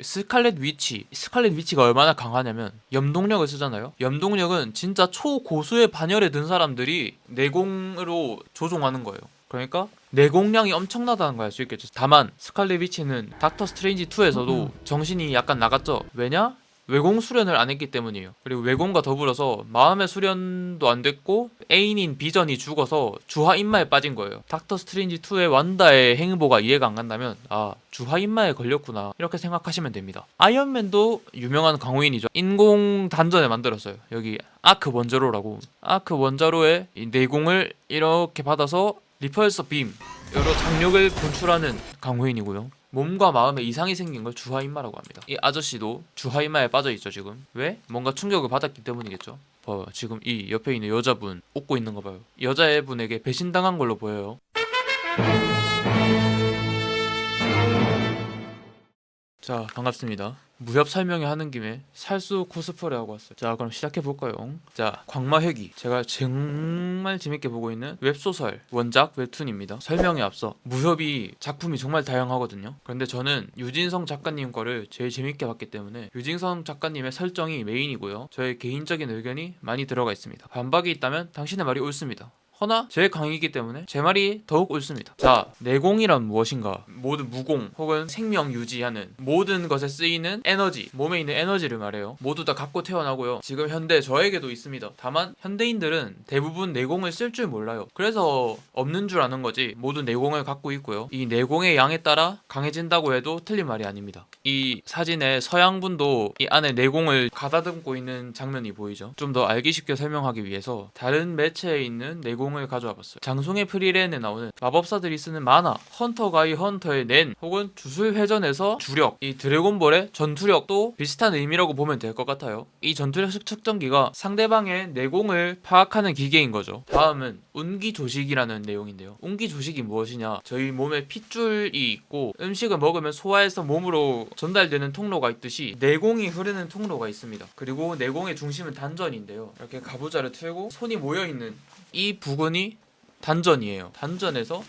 스칼렛 위치가 얼마나 강하냐면 염동력을 쓰잖아요. 염동력은 진짜 초고수의 반열에 든 사람들이 내공으로 조종하는 거예요. 그러니까 내공량이 엄청나다는 걸 알 수 있겠죠. 다만 스칼렛 위치는 닥터 스트레인지 2에서도 정신이 약간 나갔죠. 왜냐? 외공 수련을 안 했기 때문이에요. 그리고 외공과 더불어서 마음의 수련도 안 됐고 애인인 비전이 죽어서 주화 인마에 빠진 거예요. 닥터 스트레인지 2의 완다의 행보가 이해가 안 간다면 주화 인마에 걸렸구나 이렇게 생각하시면 됩니다. 아이언맨도 유명한 강호인이죠. 인공 단전을 만들었어요. 여기 아크 원자로라고. 아크 원자로의 이 내공을 이렇게 받아서 리펄서 빔 여러 장력을 분출하는 강호인이고요. 몸과 마음에 이상이 생긴 걸 주화인마라고 합니다. 이 아저씨도 주화인마에 빠져있죠 지금. 왜? 뭔가 충격을 받았기 때문이겠죠. 봐요. 지금 이 옆에 있는 여자분 웃고 있는 거 봐요. 여자분에게 배신당한 걸로 보여요. 자, 반갑습니다. 무협 설명회 하는 김에 살수 코스프레 하고 왔어요. 자, 그럼 시작해볼까요? 자, 광마회기. 제가 정말 재밌게 보고 있는 웹소설 원작 웹툰입니다. 설명에 앞서 무협이 작품이 정말 다양하거든요. 그런데 저는 유진성 작가님 거를 제일 재밌게 봤기 때문에 유진성 작가님의 설정이 메인이고요. 저의 개인적인 의견이 많이 들어가 있습니다. 반박이 있다면 당신의 말이 옳습니다. 허나 제 강의이기 때문에 제 말이 더욱 옳습니다. 자, 내공이란 무엇인가? 모든 무공 혹은 생명 유지하는 모든 것에 쓰이는 에너지, 몸에 있는 에너지를 말해요. 모두 다 갖고 태어나고요. 지금 현대 저에게도 있습니다. 다만 현대인들은 대부분 내공을 쓸 줄 몰라요. 그래서 없는 줄 아는 거지 모두 내공을 갖고 있고요. 이 내공의 양에 따라 강해진다고 해도 틀린 말이 아닙니다. 이 사진에 서양분도 이 안에 내공을 가다듬고 있는 장면이 보이죠. 좀 더 알기 쉽게 설명하기 위해서 다른 매체에 있는 내공을 가져와 봤어요. 장송의 프리랜에 나오는 마법사들이 쓰는 만화, 헌터 가이 헌터의 낸 혹은 주술회전에서 주력, 이 드래곤볼의 전투력도 비슷한 의미라고 보면 될 것 같아요. 이 전투력 측정기가 상대방의 내공을 파악하는 기계인 거죠. 다음은 운기조식이라는 내용인데요. 운기조식이 무엇이냐? 저희 몸에 핏줄이 있고 음식을 먹으면 소화해서 몸으로 전달되는 통로가 있듯이 내공이 흐르는 통로가 있습니다. 그리고 내공의 중심은 단전인데요. 이렇게 가부좌를 틀고 손이 모여있는 이 부근이 단전이에요. 단전에서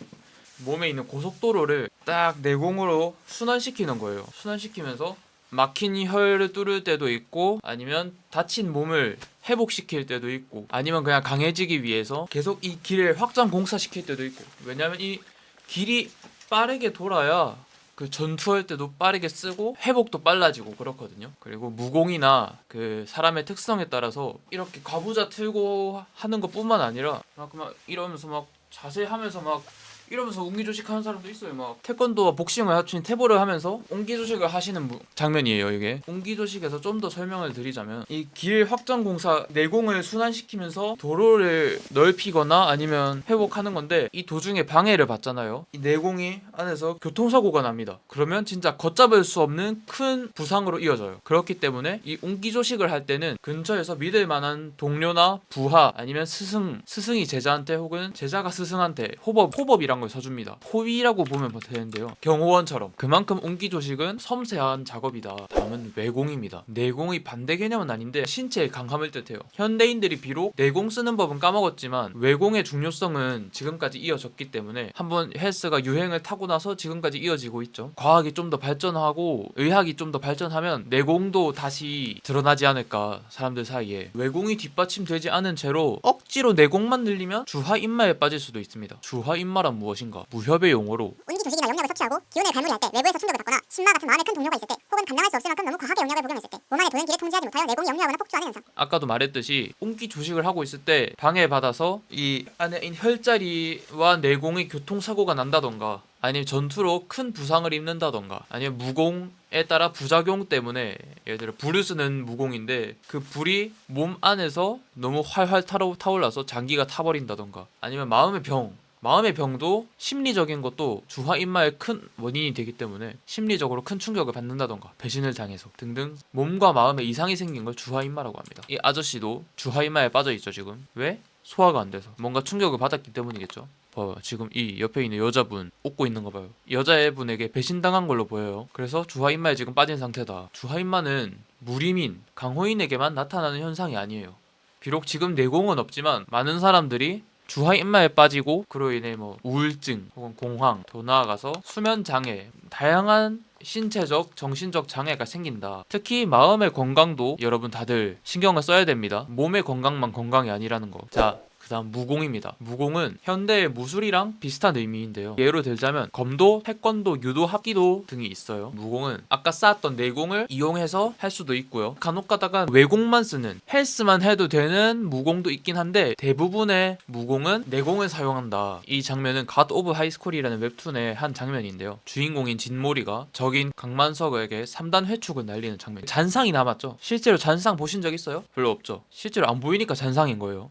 몸에 있는 고속도로를 딱 내공으로 순환시키는 거예요. 순환시키면서 막힌 혀를 뚫을 때도 있고 아니면 다친 몸을 회복시킬 때도 있고 아니면 그냥 강해지기 위해서 계속 이 길을 확장 공사시킬 때도 있고. 왜냐면 이 길이 빠르게 돌아야 그 전투할 때도 빠르게 쓰고 회복도 빨라지고 그렇거든요. 그리고 무공이나 그 사람의 특성에 따라서 이렇게 가부좌 틀고 하는 것뿐만 아니라 막 이러면서 막 자세 하면서 막 이러면서 옹기조식 하는 사람도 있어요. 막 태권도와 복싱을 합친 태보를 하면서 옹기조식을 하시는 장면이에요. 이게 옹기조식에서 좀 더 설명을 드리자면 이 길 확장 공사 내공을 순환시키면서 도로를 넓히거나 아니면 회복하는 건데 이 도중에 방해를 받잖아요. 이 내공이 안에서 교통사고가 납니다. 그러면 진짜 걷잡을 수 없는 큰 부상으로 이어져요. 그렇기 때문에 이 옹기조식을 할 때는 근처에서 믿을 만한 동료나 부하 아니면 스승이 제자한테 혹은 제자가 스승한테 호법이란 걸 써줍니다. 호위라고 보면 되는데요. 경호원처럼. 그만큼 옹기조식은 섬세한 작업이다. 다음은 외공입니다. 내공의 반대 개념은 아닌데 신체의 강함을 뜻해요. 현대인들이 비록 내공 쓰는 법은 까먹었지만 외공의 중요성은 지금까지 이어졌기 때문에 한번 헬스가 유행을 타고 나서 지금까지 이어지고 있죠. 과학이 좀 더 발전하고 의학이 좀 더 발전하면 내공도 다시 드러나지 않을까. 사람들 사이에 외공이 뒷받침되지 않은 채로 억지로 내공만 늘리면 주화인마에 빠질 수도 있습니다. 주화인마란 무엇인가? 무협의 용어로 운기조식이나 영역을 섭취하고 기운을 발물이할 때 외부에서 충격을 받거나 신마 같은 마음에 큰 동요가 있을 때 혹은 감당할 수 없을 만큼 너무 과하게 영역을 복용했을 때 몸 안에 도는 길을 통제하지 못하여 내공이 역류하거나 폭주하는 현상. 아까도 말했듯이 옹기조식을 하고 있을 때 방해받아서 이 안에 있는 혈자리와 내공의 교통사고가 난다던가 아니면 전투로 큰 부상을 입는다던가 아니면 무공에 따라 부작용 때문에 예를 들어 불을 쓰는 무공인데 그 불이 몸 안에서 너무 활활 타올라서 장기가 타버린다던가 아니면 마음의 병도 심리적인 것도 주화인마의 큰 원인이 되기 때문에 심리적으로 큰 충격을 받는다던가 배신을 당해서 등등 몸과 마음에 이상이 생긴 걸 주화인마라고 합니다. 이 아저씨도 주화인마에 빠져있죠 지금. 왜? 소화가 안 돼서 뭔가 충격을 받았기 때문이겠죠. 봐요. 지금 이 옆에 있는 여자분 웃고 있는 거 봐요. 여자분에게 배신당한 걸로 보여요. 그래서 주화인마에 지금 빠진 상태다. 주화인마는 무림인, 강호인에게만 나타나는 현상이 아니에요. 비록 지금 내공은 없지만 많은 사람들이 주하 입마에 빠지고 그로 인해 뭐 우울증 혹은 공황, 더 나아가서 수면 장애, 다양한 신체적, 정신적 장애가 생긴다. 특히 마음의 건강도 여러분 다들 신경을 써야 됩니다. 몸의 건강만 건강이 아니라는 거. 자, 그다음 무공입니다. 무공은 현대의 무술이랑 비슷한 의미인데요. 예로 들자면 검도, 태권도, 유도, 합기도 등이 있어요. 무공은 아까 쌓았던 내공을 이용해서 할 수도 있고요. 간혹 가다가 외공만 쓰는 헬스만 해도 되는 무공도 있긴 한데 대부분의 무공은 내공을 사용한다. 이 장면은 갓 오브 하이스쿨이라는 웹툰의 한 장면인데요. 주인공인 진모리가 적인 강만석에게 3단 회축을 날리는 장면. 잔상이 남았죠. 실제로 잔상 보신 적 있어요? 별로 없죠. 실제로 안 보이니까 잔상인 거예요.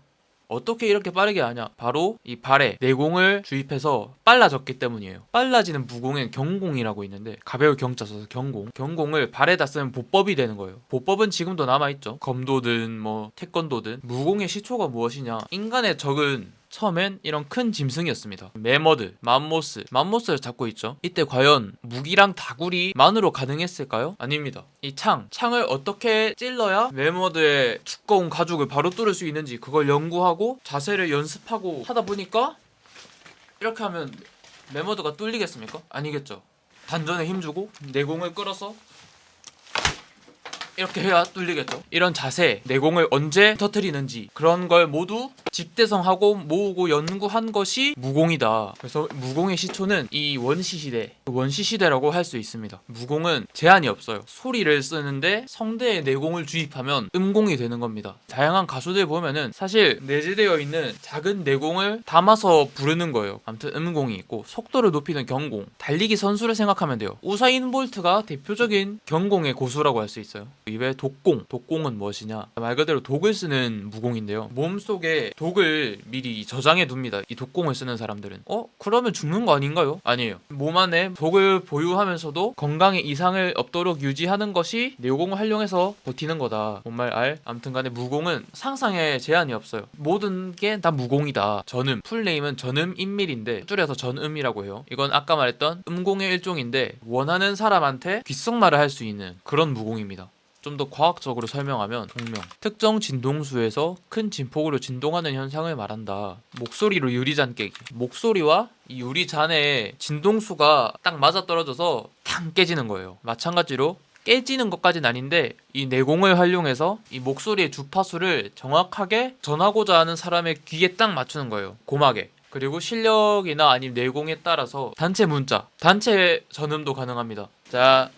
어떻게 이렇게 빠르게 하냐? 바로 이 발에 내공을 주입해서 빨라졌기 때문이에요. 빨라지는 무공엔 경공이라고 있는데 가벼울 경자 써서 경공. 경공을 발에다 쓰면 보법이 되는 거예요. 보법은 지금도 남아있죠. 검도든 뭐 태권도든. 무공의 시초가 무엇이냐? 인간의 적은 처음엔 이런 큰 짐승이었습니다. 매머드, 맘모스를 잡고 있죠. 이때 과연 무기랑 다구리만으로 가능했을까요? 아닙니다. 이 창을 어떻게 찔러야 매머드의 두꺼운 가죽을 바로 뚫을 수 있는지 그걸 연구하고 자세를 연습하고 하다 보니까 이렇게 하면 매머드가 뚫리겠습니까? 아니겠죠. 단전에 힘주고 내공을 끌어서 이렇게 해야 뚫리겠죠. 이런 자세, 내공을 언제 터뜨리는지 그런 걸 모두 집대성하고 모으고 연구한 것이 무공이다. 그래서 무공의 시초는 이 원시시대라고 할 수 있습니다. 무공은 제한이 없어요. 소리를 쓰는데 성대에 내공을 주입하면 음공이 되는 겁니다. 다양한 가수들 보면은 사실 내재되어 있는 작은 내공을 담아서 부르는 거예요. 아무튼 음공이 있고 속도를 높이는 경공, 달리기 선수를 생각하면 돼요. 우사인 볼트가 대표적인 경공의 고수라고 할 수 있어요. 이외에 독공은 무엇이냐? 말 그대로 독을 쓰는 무공인데요. 몸속에 독을 미리 저장해 둡니다. 이 독공을 쓰는 사람들은 그러면 죽는 거 아닌가요? 아니에요. 몸 안에 독을 보유하면서도 건강에 이상을 없도록 유지하는 것이 내공을 활용해서 버티는 거다. 뭔 말 알? 아무튼 간에 무공은 상상에 제한이 없어요. 모든 게 다 무공이다. 전음, 풀네임은 전음인밀인데 줄여서 전음이라고 해요. 이건 아까 말했던 음공의 일종인데 원하는 사람한테 귓속말을 할 수 있는 그런 무공입니다. 좀 더 과학적으로 설명하면 동명, 특정 진동수에서 큰 진폭으로 진동하는 현상을 말한다. 목소리로 유리잔 깨기. 목소리와 이 유리잔의 진동수가 딱 맞아떨어져서 탕 깨지는 거예요. 마찬가지로 깨지는 것까지는 아닌데 이 내공을 활용해서 이 목소리의 주파수를 정확하게 전하고자 하는 사람의 귀에 딱 맞추는 거예요. 고막에. 그리고 실력이나 아니면 내공에 따라서 단체 문자, 단체 전음도 가능합니다. 자,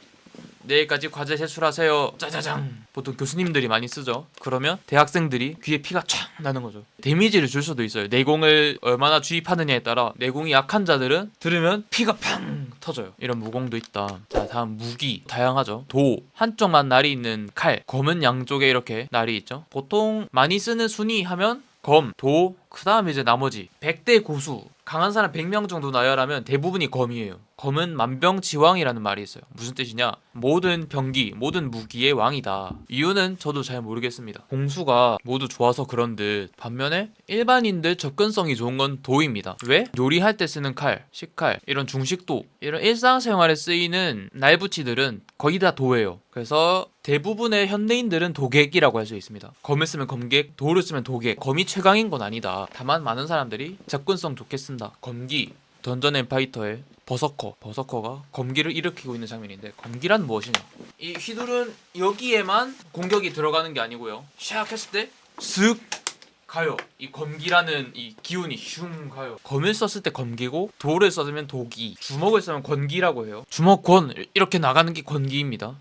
내일까지 과제 제출하세요. 짜자장. 보통 교수님들이 많이 쓰죠. 그러면 대학생들이 귀에 피가 촥 나는 거죠. 데미지를 줄 수도 있어요. 내공을 얼마나 주입하느냐에 따라 내공이 약한 자들은 들으면 피가 팡 터져요. 이런 무공도 있다. 자, 다음 무기. 다양하죠. 도. 한쪽만 날이 있는 칼. 검은 양쪽에 이렇게 날이 있죠. 보통 많이 쓰는 순위 하면 검, 도, 그 다음에 이제 나머지 100대 고수, 강한 사람 100명 정도 나열하면 대부분이 검이에요. 검은 만병지왕이라는 말이 있어요. 무슨 뜻이냐? 모든 병기, 모든 무기의 왕이다. 이유는 저도 잘 모르겠습니다. 공수가 모두 좋아서 그런 듯 반면에 일반인들 접근성이 좋은 건 도입니다. 왜? 요리할 때 쓰는 칼, 식칼, 이런 중식도, 이런 일상생활에 쓰이는 날붙이들은 거의 다 도예요. 그래서 대부분의 현대인들은 도객이라고 할 수 있습니다. 검을 쓰면 검객, 도를 쓰면 도객. 검이 최강인 건 아니다. 다만 많은 사람들이 접근성 좋게 쓴다. 검기, 던전 앤 파이터의 버서커가 검기를 일으키고 있는 장면인데 검기란 무엇이냐? 이 휘둘은 여기에만 공격이 들어가는 게 아니고요. 샥 했을 때 슥 가요. 이 검기라는 이 기운이 슝 가요. 검을 썼을 때 검기고 도를 써면 도기, 주먹을 쓰면 권기라고 해요. 주먹 권 이렇게 나가는 게 권기입니다.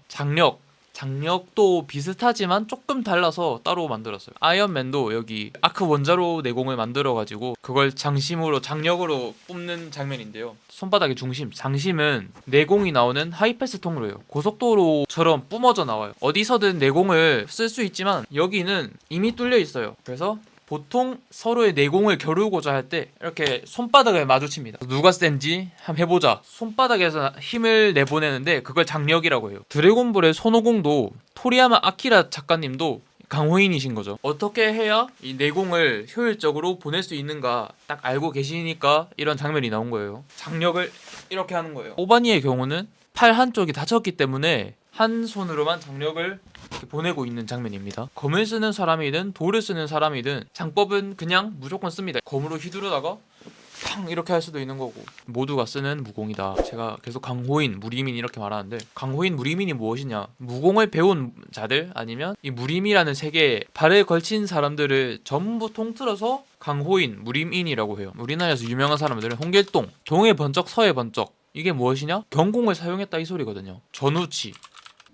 장력도 비슷하지만 조금 달라서 따로 만들었어요. 아이언맨도 여기 아크 원자로 내공을 만들어가지고 그걸 장력으로 뿜는 장면인데요. 손바닥의 장심은 내공이 나오는 하이패스 통로예요. 고속도로처럼 뿜어져 나와요. 어디서든 내공을 쓸 수 있지만 여기는 이미 뚫려 있어요. 그래서 보통 서로의 내공을 겨루고자 할 때 이렇게 손바닥을 마주칩니다. 누가 센지 한번 해보자. 손바닥에서 힘을 내보내는데 그걸 장력이라고 해요. 드래곤볼의 손오공도 토리야마 아키라 작가님도 강호인이신 거죠. 어떻게 해야 이 내공을 효율적으로 보낼 수 있는가 딱 알고 계시니까 이런 장면이 나온 거예요. 장력을 이렇게 하는 거예요. 오바니의 경우는 팔 한쪽이 다쳤기 때문에 한 손으로만 장력을 이렇게 보내고 있는 장면입니다. 검을 쓰는 사람이든 돌을 쓰는 사람이든 장법은 그냥 무조건 씁니다. 검으로 휘두르다가 팡 이렇게 할 수도 있는 거고 모두가 쓰는 무공이다. 제가 계속 강호인, 무리민 이렇게 말하는데 강호인, 무리민이 무엇이냐? 무공을 배운 자들 아니면 이 무림이라는 세계에 발을 걸친 사람들을 전부 통틀어서 강호인, 무림인이라고 해요. 우리나라에서 유명한 사람들은 홍길동, 동해 번쩍 서해 번쩍 이게 무엇이냐? 경공을 사용했다 이 소리거든요. 전우치,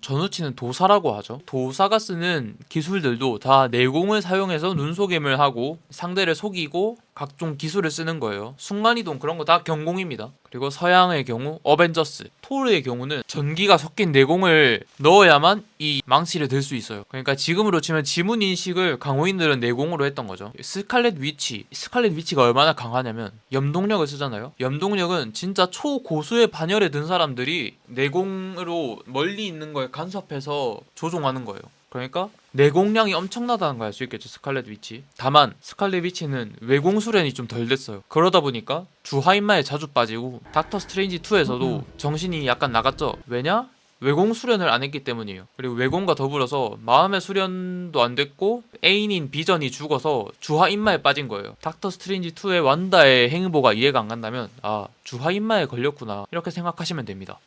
전우치는 도사라고 하죠. 도사가 쓰는 기술들도 다 내공을 사용해서 눈속임을 하고 상대를 속이고 각종 기술을 쓰는 거예요. 순간이동 그런 거 다 경공입니다. 그리고 서양의 경우 어벤져스, 토르의 경우는 전기가 섞인 내공을 넣어야만 이 망치를 들 수 있어요. 그러니까 지금으로 치면 지문 인식을 강호인들은 내공으로 했던 거죠. 스칼렛 위치가 얼마나 강하냐면 염동력을 쓰잖아요. 염동력은 진짜 초고수의 반열에 든 사람들이 내공으로 멀리 있는 걸 간섭해서 조종하는 거예요. 그러니까 내공량이 엄청나다는 걸 알 수 있겠죠. 스칼렛 위치. 다만 스칼렛 위치는 외공 수련이 좀 덜 됐어요. 그러다 보니까 주하인마에 자주 빠지고 닥터 스트레인지 2에서도 정신이 약간 나갔죠. 왜냐? 외공 수련을 안 했기 때문이에요. 그리고 외공과 더불어서 마음의 수련도 안 됐고 애인인 비전이 죽어서 주하인마에 빠진 거예요. 닥터 스트레인지 2의 완다의 행보가 이해가 안 간다면 아 주하인마에 걸렸구나 이렇게 생각하시면 됩니다.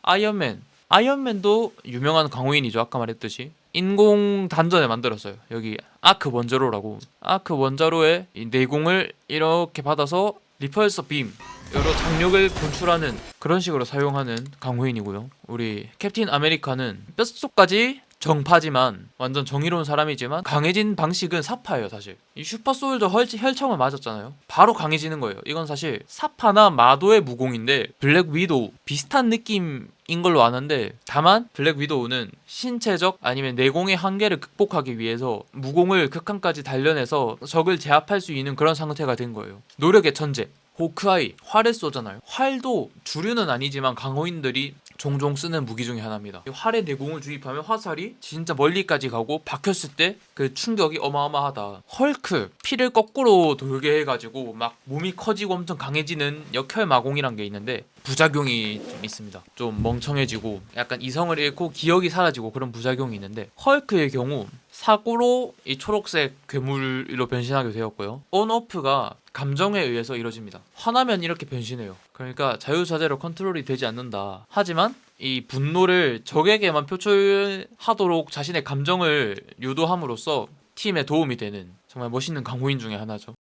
아이언맨도 유명한 강호인이죠. 아까 말했듯이 인공 단전을 만들었어요. 여기 아크 원자로라고. 아크 원자로의 이 내공을 이렇게 받아서 리펄서 빔 여러 장력을 분출하는 그런 식으로 사용하는 강호인이고요. 우리 캡틴 아메리카는 뼛속까지 정파지만 완전 정의로운 사람이지만 강해진 방식은 사파예요. 사실 이 슈퍼솔저 혈청을 맞았잖아요. 바로 강해지는 거예요. 이건 사실 사파나 마도의 무공인데 블랙 위도우 비슷한 느낌인 걸로 아는데 다만 블랙 위도우는 신체적 아니면 내공의 한계를 극복하기 위해서 무공을 극한까지 단련해서 적을 제압할 수 있는 그런 상태가 된 거예요. 노력의 천재 호크아이 활을 쏘잖아요. 활도 주류는 아니지만 강호인들이 종종 쓰는 무기 중에 하나입니다. 활에 내공을 주입하면 화살이 진짜 멀리까지 가고 박혔을 때 그 충격이 어마어마하다. 헐크 피를 거꾸로 돌게 해가지고 막 몸이 커지고 엄청 강해지는 역혈마공이란 게 있는데 부작용이 좀 있습니다. 좀 멍청해지고 약간 이성을 잃고 기억이 사라지고 그런 부작용이 있는데 헐크의 경우 사고로 이 초록색 괴물로 변신하게 되었고요. 온오프가 감정에 의해서 이루어집니다. 화나면 이렇게 변신해요. 그러니까 자유자재로 컨트롤이 되지 않는다. 하지만 이 분노를 적에게만 표출하도록 자신의 감정을 유도함으로써 팀에 도움이 되는 정말 멋있는 강호인 중에 하나죠.